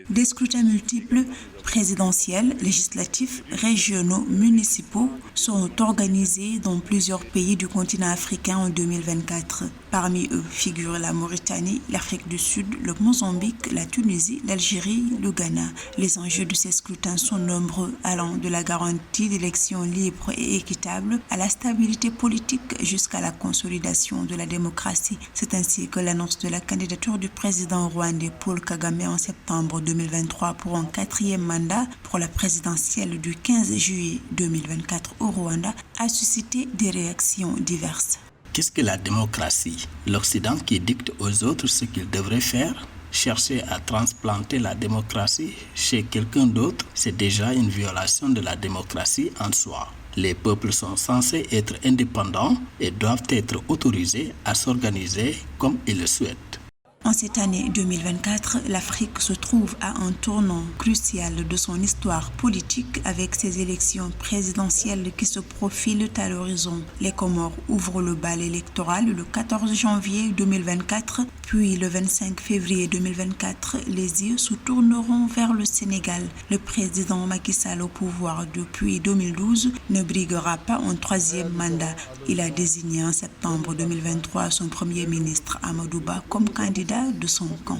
Des scrutins multiples, présidentiels, législatifs, régionaux, municipaux, sont organisés dans plusieurs pays du continent africain en 2024. Parmi eux figurent la Mauritanie, l'Afrique du Sud, le Mozambique, la Tunisie, l'Algérie, le Ghana. Les enjeux de ces scrutins sont nombreux, allant de la garantie d'élections libres et équitables à la stabilité politique jusqu'à la consolidation de la démocratie. C'est ainsi que l'annonce de la candidature du président rwandais Paul Kagame en septembre 2023 pour un 4e mandat pour la présidentielle du 15 juillet 2024 au Rwanda a suscité des réactions diverses. Qu'est-ce que la démocratie? L'Occident qui dicte aux autres ce qu'ils devraient faire? Chercher à transplanter la démocratie chez quelqu'un d'autre, c'est déjà une violation de la démocratie en soi. Les peuples sont censés être indépendants et doivent être autorisés à s'organiser comme ils le souhaitent. En cette année 2024, l'Afrique se trouve à un tournant crucial de son histoire politique avec ses élections présidentielles qui se profilent à l'horizon. Les Comores ouvrent le bal électoral le 14 janvier 2024, puis le 25 février 2024, les yeux se tourneront vers le Sénégal. Le président Macky Sall au pouvoir depuis 2012 ne briguera pas un 3e mandat. Il a désigné en septembre 2023 son premier ministre Amadou Ba comme candidat de son camp.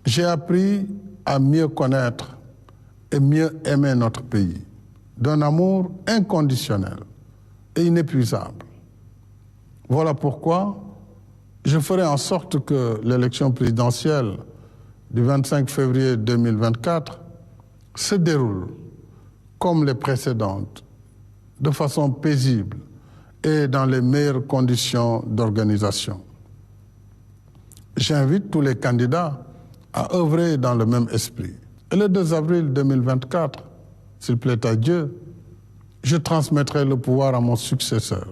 J'ai appris à mieux connaître et mieux aimer notre pays, d'un amour inconditionnel et inépuisable. Voilà pourquoi je ferai en sorte que l'élection présidentielle du 25 février 2024 se déroule comme les précédentes, de façon paisible et dans les meilleures conditions d'organisation. J'invite tous les candidats à œuvrer dans le même esprit. Et le 2 avril 2024, s'il plaît à Dieu, je transmettrai le pouvoir à mon successeur.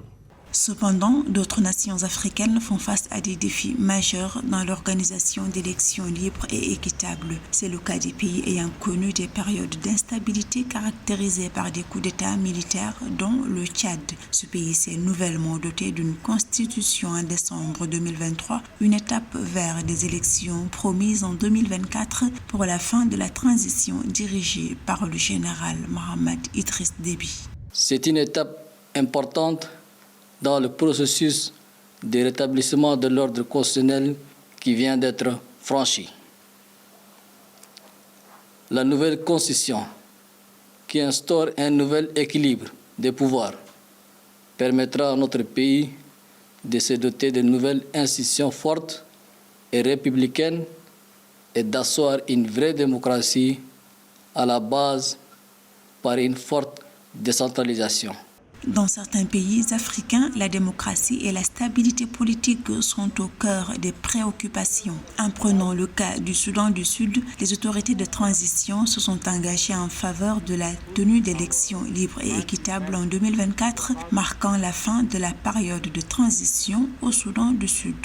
Cependant, d'autres nations africaines font face à des défis majeurs dans l'organisation d'élections libres et équitables. C'est le cas des pays ayant connu des périodes d'instabilité caractérisées par des coups d'État militaires, dont le Tchad. Ce pays s'est nouvellement doté d'une constitution en décembre 2023, une étape vers des élections promises en 2024 pour la fin de la transition dirigée par le général Mohamed Idriss Déby. C'est une étape importante dans le processus de rétablissement de l'ordre constitutionnel qui vient d'être franchi. La nouvelle constitution, qui instaure un nouvel équilibre des pouvoirs, permettra à notre pays de se doter de nouvelles institutions fortes et républicaines et d'asseoir une vraie démocratie à la base par une forte décentralisation. Dans certains pays africains, la démocratie et la stabilité politique sont au cœur des préoccupations. En prenant le cas du Soudan du Sud, les autorités de transition se sont engagées en faveur de la tenue d'élections libres et équitables en 2024, marquant la fin de la période de transition au Soudan du Sud.